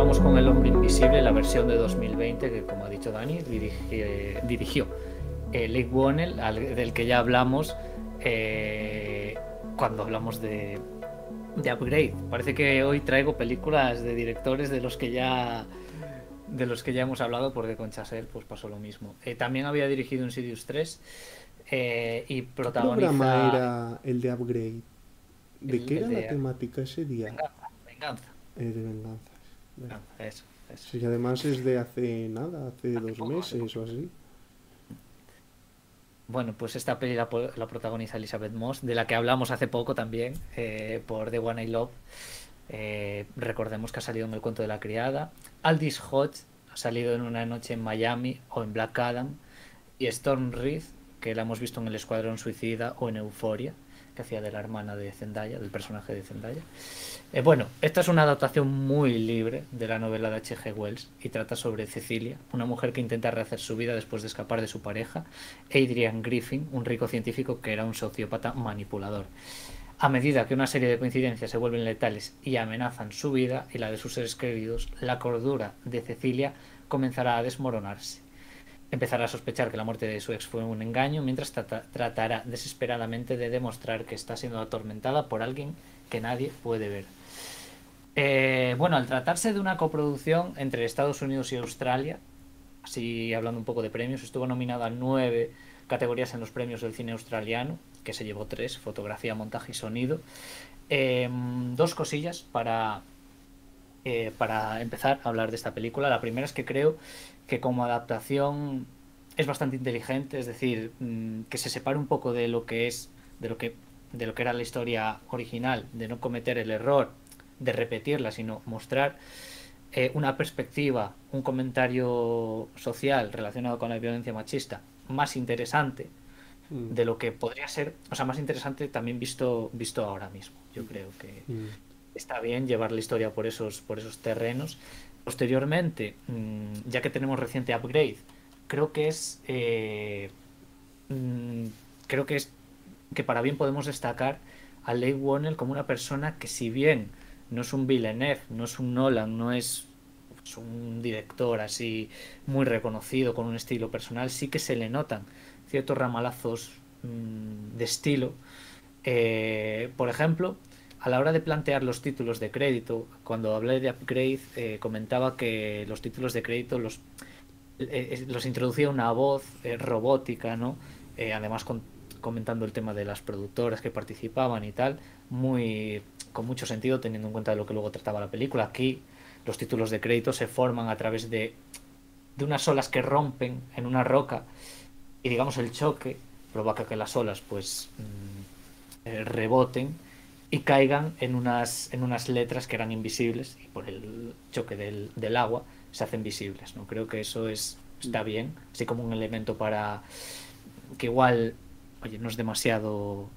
vamos con El Hombre Invisible, la versión de 2020 que, como ha dicho Dani, dirigió Leigh Whannell, del que ya hablamos cuando hablamos de Upgrade. Parece que hoy traigo películas de directores de los que ya hemos hablado, porque con Chazelle pues pasó lo mismo. También había dirigido Insidious 3 y ¿Qué programa protagoniza era el de Upgrade? ¿De qué el era la de temática ese día? Venganza. Venganza. De venganzas. Bueno, Venganza, eso. sí, además es de hace nada, hace Hace dos poco, hace meses o poquito. así. Bueno, pues esta peli la protagoniza Elizabeth Moss, de la que hablamos hace poco también, por The One I Love. Recordemos que ha salido en El cuento de la criada. Aldis Hodge ha salido en Una noche en Miami o en Black Adam. Y Storm Reed, que la hemos visto en El Escuadrón Suicida o en Euforia, que hacía de la hermana de Zendaya, del personaje de Zendaya. Bueno, esta es una adaptación muy libre de la novela de H.G. Wells y trata sobre Cecilia, una mujer que intenta rehacer su vida después de escapar de su pareja, Adrian Griffin, un rico científico que era un sociópata manipulador. A medida que una serie de coincidencias se vuelven letales y amenazan su vida y la de sus seres queridos, la cordura de Cecilia comenzará a desmoronarse. Empezará a sospechar que la muerte de su ex fue un engaño, mientras tratará desesperadamente de demostrar que está siendo atormentada por alguien que nadie puede ver. Bueno, al tratarse de una coproducción entre Estados Unidos y Australia, así hablando un poco de premios, estuvo nominada a 9 categorías en los premios del cine australiano, que se llevó 3: fotografía, montaje y sonido. Dos cosillas para empezar a hablar de esta película. La primera es que creo que como adaptación es bastante inteligente, es decir, que se separe un poco de lo que es, de lo que era la historia original, de no cometer el error de repetirla, sino mostrar una perspectiva, un comentario social relacionado con la violencia machista más interesante Mm, de lo que podría ser, o sea, más interesante también visto ahora mismo. Yo creo que mm, está bien llevar la historia por esos terrenos. Posteriormente, ya que tenemos reciente Upgrade, creo que es mm, creo que para bien podemos destacar a Leigh Whannell como una persona que, si bien no es un Villeneuve, no es un Nolan, no es pues, un director así muy reconocido con un estilo personal, sí que se le notan ciertos ramalazos de estilo. Por ejemplo, a la hora de plantear los títulos de crédito, cuando hablé de Upgrade, comentaba que los títulos de crédito los introducía una voz robótica, ¿no? Además, comentando el tema de las productoras que participaban y tal, con mucho sentido teniendo en cuenta de lo que luego trataba la película. Aquí los títulos de crédito se forman a través de unas olas que rompen en una roca y, digamos, el choque provoca que las olas pues reboten y caigan en unas letras que eran invisibles y por el choque del agua se hacen visibles, ¿no? Creo que eso está bien, así como un elemento para que igual, oye, no es demasiado, o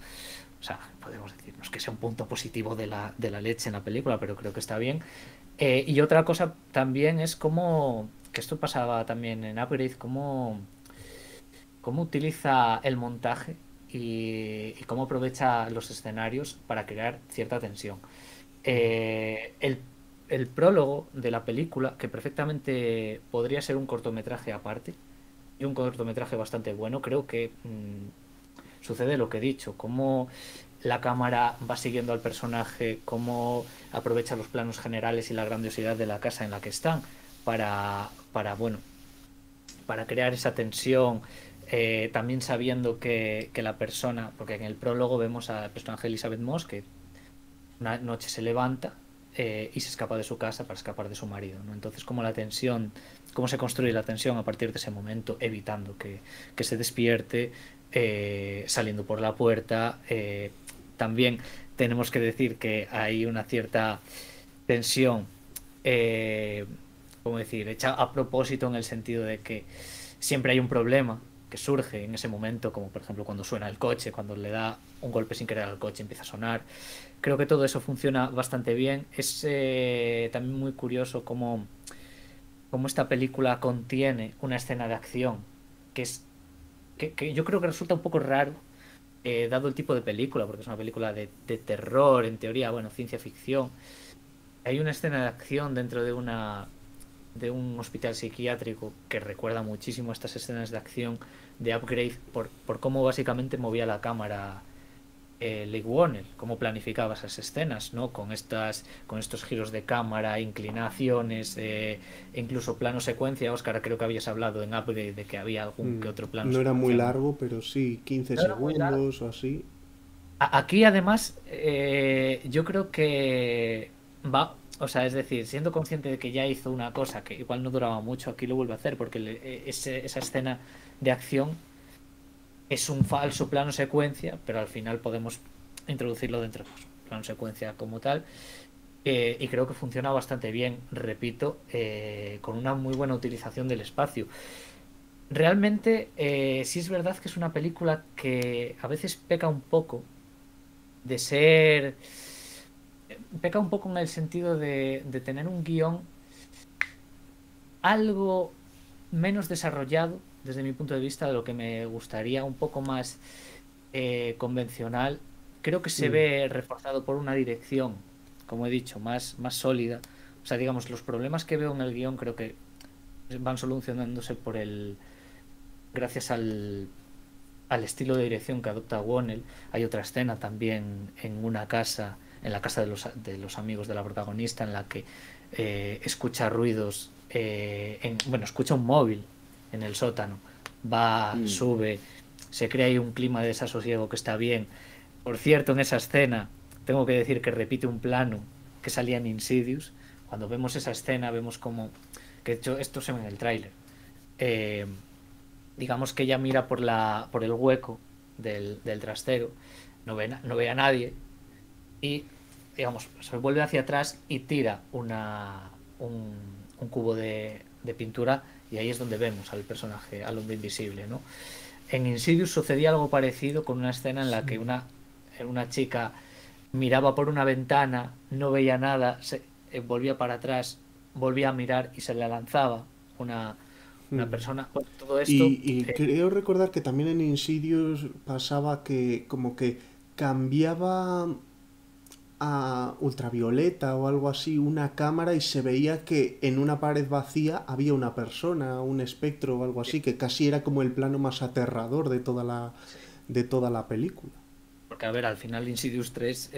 sea, podemos decirnos que sea un punto positivo de la leche en la película, pero creo que está bien. Y otra cosa también es como, que esto pasaba también en Upgrade, cómo utiliza el montaje y cómo aprovecha los escenarios para crear cierta tensión. El prólogo de la película, que perfectamente podría ser un cortometraje aparte, y un cortometraje bastante bueno, creo que sucede lo que he dicho, cómo la cámara va siguiendo al personaje, cómo aprovecha los planos generales y la grandiosidad de la casa en la que están bueno, para crear esa tensión, también sabiendo que la persona, porque en el prólogo vemos al personaje de Elizabeth Moss, que una noche se levanta y se escapa de su casa para escapar de su marido, ¿no? Entonces, cómo se construye la tensión a partir de ese momento, evitando que se despierte, saliendo por la puerta. También tenemos que decir que hay una cierta tensión, eh, ¿cómo decir?, hecha a propósito, en el sentido de que siempre hay un problema que surge en ese momento, como por ejemplo cuando suena el coche, cuando le da un golpe sin querer al coche, empieza a sonar. Creo que todo eso funciona bastante bien. Es también muy curioso cómo esta película contiene una escena de acción que que yo creo que resulta un poco raro, dado el tipo de película, porque es una película de terror, en teoría, bueno, ciencia ficción, Hay una escena de acción dentro de un hospital psiquiátrico que recuerda muchísimo a estas escenas de acción de Upgrade por cómo básicamente movía la cámara Leigh Whannell, cómo planificaba esas escenas, ¿no? Con estos giros de cámara, inclinaciones, e incluso plano secuencia. Óscar, creo que habías hablado en Upgrade de que había algún que otro plano No era muy secuencia más. largo, pero sí, 15 No era muy largo. segundos o así. Aquí además, yo creo que va, o sea, es decir, siendo consciente de que ya hizo una cosa que igual no duraba mucho, aquí lo vuelve a hacer, porque esa escena de acción es un falso plano secuencia, pero al final podemos introducirlo dentro de un plano secuencia como tal. Y creo que funciona bastante bien, repito, con una muy buena utilización del espacio. Realmente, sí es verdad que es una película que a veces peca un poco de ser... Peca un poco en el sentido de tener un guión algo menos desarrollado desde mi punto de vista de lo que me gustaría, un poco más convencional. Creo que se Mm, ve reforzado por una dirección, como he dicho, más sólida. O sea, digamos, los problemas que veo en el guión creo que van solucionándose gracias al estilo de dirección que adopta Whannell. Hay otra escena también en una casa, en la casa de los amigos de la protagonista, en la que escucha ruidos, bueno, escucha un móvil en el sótano, va, mm. sube, se crea ahí un clima de desasosiego que está bien. Por cierto, en esa escena, tengo que decir que repite un plano que salía en Insidious. Cuando vemos esa escena, vemos como, que de hecho esto se ve en el tráiler. Eh, digamos que ella mira por el hueco del trastero, no ve a nadie y, digamos, se vuelve hacia atrás y tira un cubo de pintura y ahí es donde vemos al personaje, al hombre invisible, ¿no? En Insidious sucedía algo parecido con una escena en la que Sí. una chica miraba por una ventana, no veía nada, volvía para atrás, volvía a mirar y se le lanzaba una, una Mm. persona. Bueno, todo esto, Y creo recordar que también en Insidious pasaba que como que cambiaba a ultravioleta o algo así una cámara y se veía que en una pared vacía había una persona, un espectro o algo así, que casi era como el plano más aterrador sí, de toda la película. porque, a ver, al final Insidious 3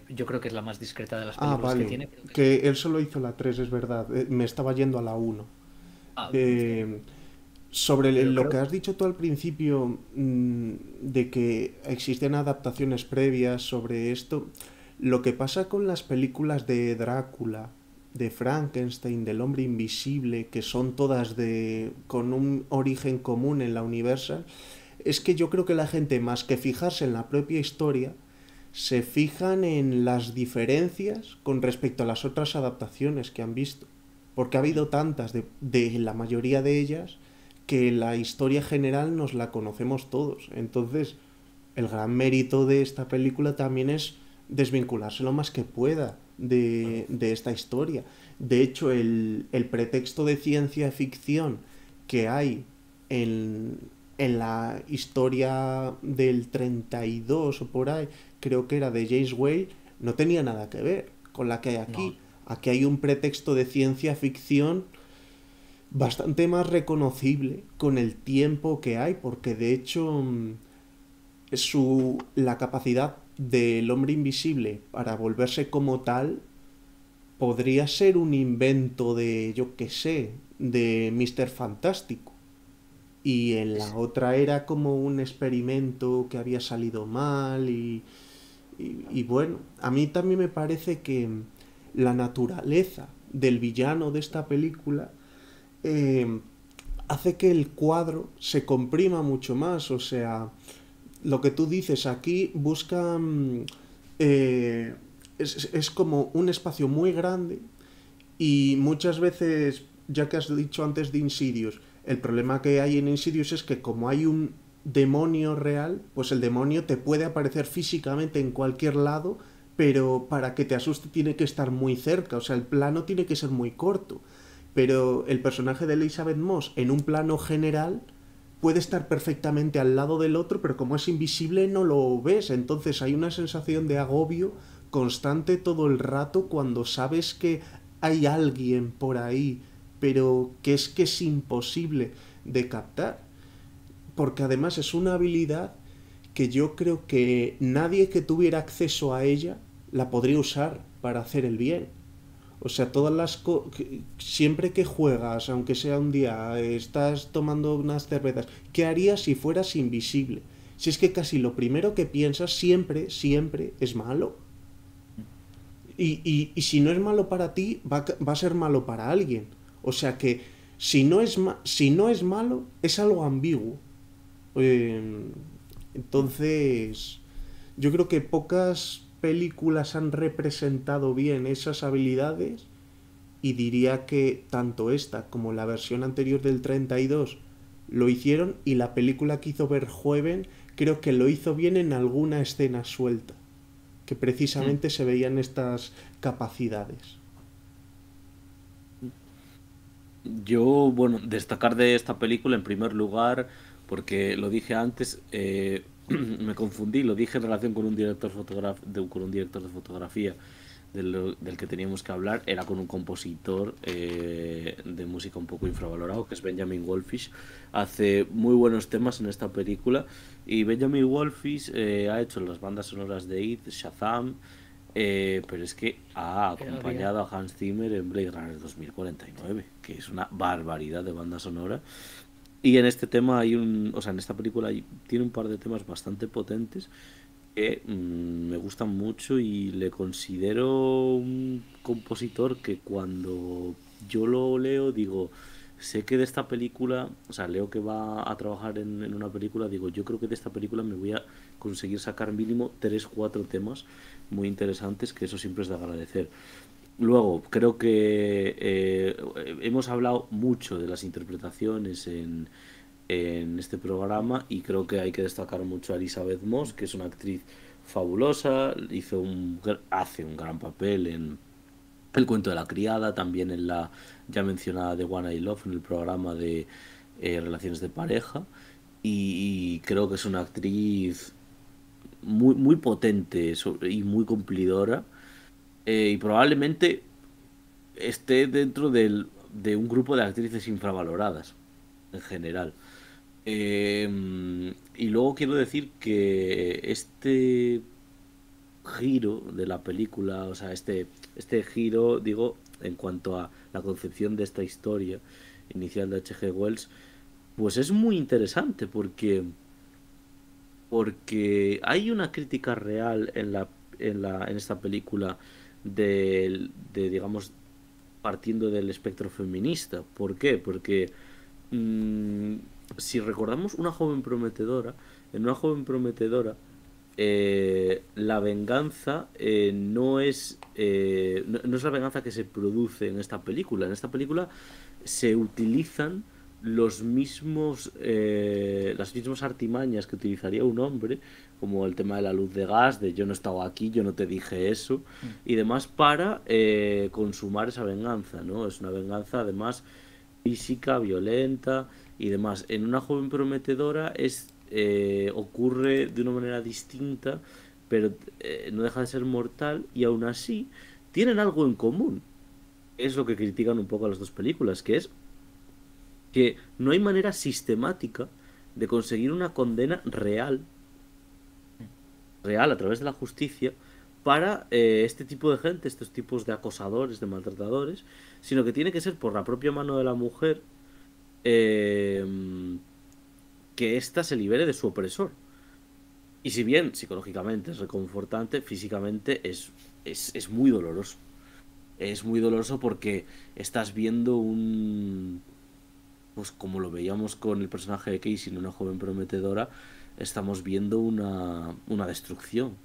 yo creo que es la más discreta de las Ah, películas que vale. tiene. Creo que es... Que él solo hizo la 3 es verdad. Me estaba yendo a la uno. Ah, Eh, sobre pero lo creo que que has dicho tú al principio, de que existen adaptaciones previas sobre esto, lo que pasa con las películas de Drácula, de Frankenstein, del hombre invisible, que son todas con un origen común en la Universal, es que yo creo que la gente, más que fijarse en la propia historia, se fijan en las diferencias con respecto a las otras adaptaciones que han visto. Porque ha habido tantas de la mayoría de ellas que la historia general nos la conocemos todos. Entonces, el gran mérito de esta película también es desvincularse lo más que pueda de esta historia. De hecho, el pretexto de ciencia ficción que hay en, en la historia del 32 o por ahí, creo que era de James Whale, no tenía nada que ver con la que hay no. aquí. Aquí hay un pretexto de ciencia ficción bastante más reconocible con el tiempo que hay, porque de hecho la capacidad del hombre invisible para volverse como tal podría ser un invento de, yo qué sé, de Mr. Fantástico. Y en la otra era como un experimento que había salido mal y bueno, a mí también me parece que la naturaleza del villano de esta película eh, hace que el cuadro se comprima mucho más. O sea, lo que tú dices aquí busca... es como un espacio muy grande y muchas veces, ya que has dicho antes de Insidious, el problema que hay en Insidious es que como hay un demonio real, pues el demonio te puede aparecer físicamente en cualquier lado, pero para que te asuste tiene que estar muy cerca, o sea, el plano tiene que ser muy corto. Pero el personaje de Elizabeth Moss en un plano general puede estar perfectamente al lado del otro, pero como es invisible no lo ves, entonces hay una sensación de agobio constante todo el rato cuando sabes que hay alguien por ahí, pero que es imposible de captar. Porque además es una habilidad que yo creo que nadie que tuviera acceso a ella la podría usar para hacer el bien. O sea, siempre que juegas, aunque sea un día, estás tomando unas cervezas, ¿qué harías si fueras invisible? Si es que casi lo primero que piensas siempre, siempre es malo. Y si no es malo para ti, va a ser malo para alguien. O sea que si no es malo, es algo ambiguo. Eh, entonces, yo creo que pocas películas han representado bien esas habilidades y diría que tanto esta como la versión anterior del 32 lo hicieron y la película que hizo Verhoeven creo que lo hizo bien en alguna escena suelta, que precisamente se veían estas capacidades. Yo, bueno, destacar de esta película en primer lugar, porque lo dije antes, me confundí, lo dije en relación con un con un director de fotografía del que teníamos que hablar, era con un compositor de música un poco infravalorado, que es Benjamin Wallfisch. Hace muy buenos temas en esta película y Benjamin Wallfisch ha hecho las bandas sonoras de It, Shazam, pero es que ha acompañado a Hans Zimmer en Blade Runner 2049, que es una barbaridad de banda sonora. Y en este tema o sea, en esta película tiene un par de temas bastante potentes que me gustan mucho y le considero un compositor que cuando yo lo leo digo, sé que de esta película, o sea, leo que va a trabajar en una película, digo, yo creo que de esta película me voy a conseguir sacar mínimo 3 4 temas muy interesantes, que eso siempre es de agradecer. Luego, creo que hemos hablado mucho de las interpretaciones en este programa y creo que hay que destacar mucho a Elizabeth Moss, que es una actriz fabulosa, hace un gran papel en El cuento de la criada, también en la ya mencionada de One I Love, en el programa de relaciones de pareja, y creo que es una actriz muy potente y muy cumplidora, y probablemente esté dentro de un grupo de actrices infravaloradas en general. Y luego quiero decir que este giro de la película, o sea, este giro, digo, en cuanto a la concepción de esta historia inicial de H. G. Wells, pues es muy interesante porque hay una crítica real en esta película digamos, partiendo del espectro feminista. ¿Por qué? Porque mm, si recordamos una joven prometedora, en una joven prometedora, la venganza no es la venganza que se produce en esta película. En esta película se utilizan las mismas artimañas que utilizaría un hombre, como el tema de la luz de gas, de yo no estaba aquí, yo no te dije eso, y demás, para consumar esa venganza, ¿no? Es una venganza además física, violenta y demás. En una joven prometedora ocurre de una manera distinta, pero no deja de ser mortal y aún así tienen algo en común. Es lo que critican un poco a las dos películas, que es que no hay manera sistemática de conseguir una condena real a través de la justicia para este tipo de gente, estos tipos de acosadores, de maltratadores, sino que tiene que ser por la propia mano de la mujer, eh, que ésta se libere de su opresor. Y si bien psicológicamente es reconfortante, físicamente es muy doloroso. Es muy doloroso porque estás viendo pues como lo veíamos con el personaje de Casey en Una joven prometedora, estamos viendo una destrucción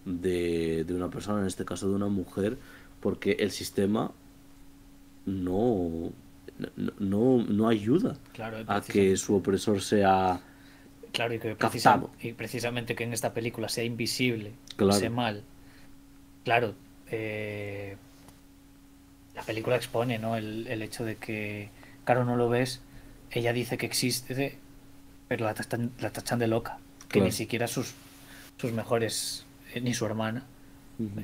de una persona, en este caso de una mujer, porque el sistema no, no ayuda Claro, a que su opresor sea claro, y que captado. y precisamente que en esta película sea invisible ese Claro, mal. Claro, eh, la película expone, ¿no? El hecho de que, claro, no lo ves, ella dice que existe, pero la tachan de loca, que ni claro, siquiera sus mejores, ni su hermana, Ujú.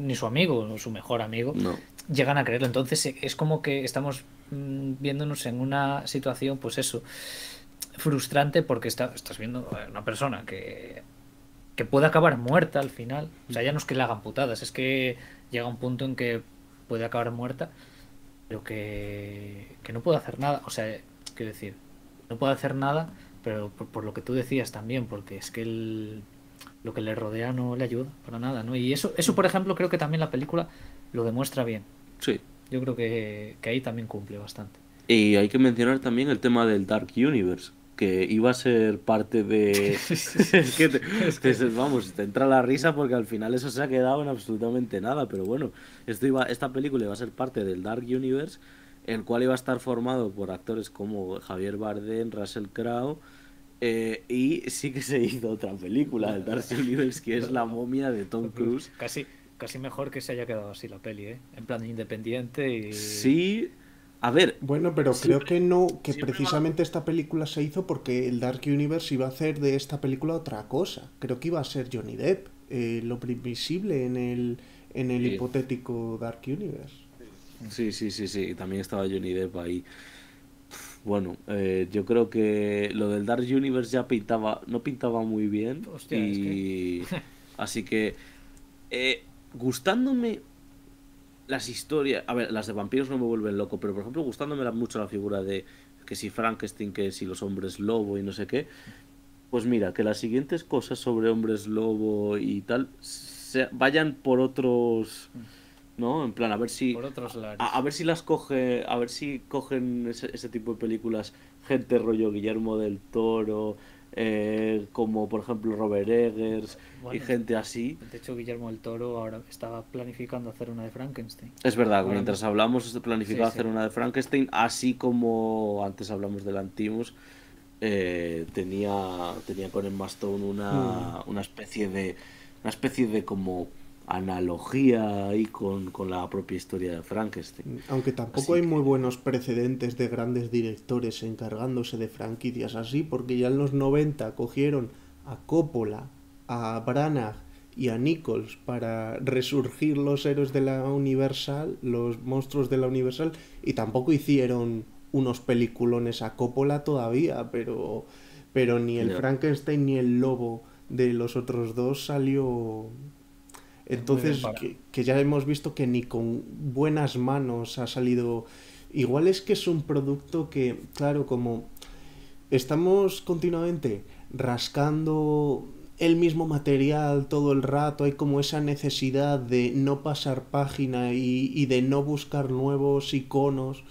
ni su amigo o su mejor amigo No. llegan a creerlo. Entonces es como que estamos viéndonos en una situación, pues eso, frustrante porque estás viendo a una persona que puede acabar muerta al final. O sea, ya no es que le hagan putadas, es que llega un punto en que puede acabar muerta, pero que no puede hacer nada. O sea, quiero decir, no puede hacer nada, pero por lo que tú decías también, porque es que lo que le rodea no le ayuda para nada, ¿no? Y eso, por ejemplo, creo que también la película lo demuestra bien. Sí. Yo creo que ahí también cumple bastante. Y hay que mencionar también el tema del Dark Universe, que iba a ser parte de... Es que, Es que vamos, te entra la risa porque al final eso se ha quedado en absolutamente nada, pero bueno, esta película iba a ser parte del Dark Universe, el cual iba a estar formado por actores como Javier Bardem, Russell Crowe, y sí que se hizo otra película del Dark Universe, que es La momia de Tom Cruise. casi mejor que se haya quedado así la peli, ¿eh? En plan independiente y... Sí, a ver, Bueno, pero creo siempre, que no, que siempre va... precisamente esta película se hizo porque el Dark Universe iba a hacer de esta película otra cosa. Creo que iba a ser Johnny Depp, lo previsible en el Sí, hipotético Dark Universe. sí, sí, sí, sí, también estaba Johnny Depp ahí. Bueno, yo creo que lo del Dark Universe ya no pintaba muy bien Hostia, es que... y así que gustándome las historias, a ver, las de vampiros no me vuelven loco, pero por ejemplo gustándome mucho la figura de que si Frankenstein, que si los hombres lobo y no sé qué, pues mira, que las siguientes cosas sobre hombres lobo y tal vayan por otros, ¿no? En plan, a ver si Por otros a lares. ver si las coge, a ver si cogen ese tipo de películas gente rollo Guillermo del Toro, como por ejemplo Robert Eggers y Bueno, gente así. de hecho Guillermo del Toro ahora estaba planificando hacer una de Frankenstein. Es verdad, Ahora mientras mismo. hablamos, Sí, planificado sí. hacer una de Frankenstein, así como antes hablamos del Antimus, tenía con Emma Stone Hmm. una especie de como analogía ahí con la propia historia de Frankenstein. Aunque tampoco Así hay muy que, buenos precedentes de grandes directores encargándose de franquicias así, porque ya en los 90 cogieron a Coppola, a Branagh y a Nichols para resurgir los héroes de la Universal, los monstruos de la Universal, y tampoco hicieron unos peliculones a Coppola todavía, pero ni el ya, Frankenstein ni el lobo de los otros dos salió. Muy bien Entonces, para. que ya hemos visto que ni con buenas manos ha salido. Igual es que es un producto que, claro, como estamos continuamente rascando el mismo material todo el rato, hay como esa necesidad de no pasar página y de no buscar nuevos iconos,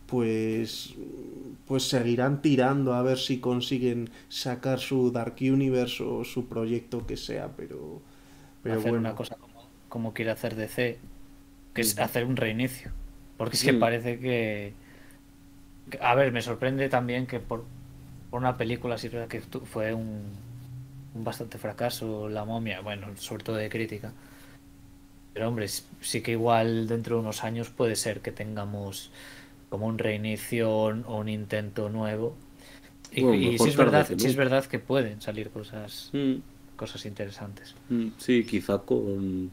pues pues seguirán tirando a ver si consiguen sacar su Dark Universe o su proyecto que sea, pero Hacer una bueno. cosa como quiere hacer DC, que es ujú, hacer un reinicio. Porque es que mm, parece a ver, me sorprende también que por una película así es verdad que fue un bastante fracaso, La momia, bueno, sobre todo de crítica. Pero hombre, sí que igual dentro de unos años puede ser que tengamos como un reinicio o un intento nuevo. bueno, Y mejor tarde que sí es nunca. verdad que pueden salir Mm, cosas interesantes. sí, quizá con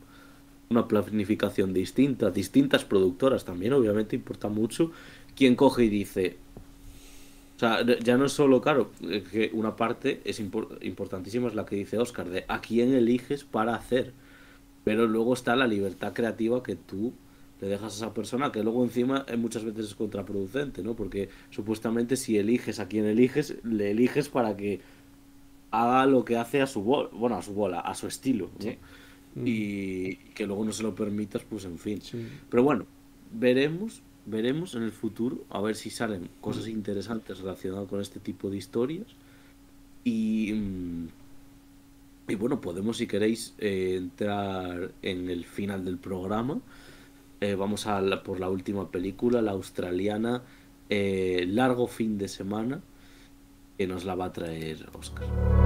una planificación distinta, distintas productoras también, obviamente importa mucho. Quien coge y dice, o sea, ya no es solo, claro, que una parte es importantísima, es la que dice Oscar, de a quién eliges para hacer. Pero luego está la libertad creativa que tú le dejas a esa persona, que luego encima muchas veces es contraproducente, ¿no? Porque supuestamente si eliges a quien eliges, le eliges para que haga lo que hace a su bola, bueno, a su bola, a su estilo, ¿no? Sí. Mm, Y que luego no se lo permitas, pues en fin. sí. Pero bueno, veremos en el futuro a ver si salen cosas Mm. interesantes relacionadas con este tipo de historias. Y, y bueno, podemos, si queréis, entrar en el final del programa. Vamos por la última película, la australiana, Largo fin de semana, que nos la va a traer Oscar.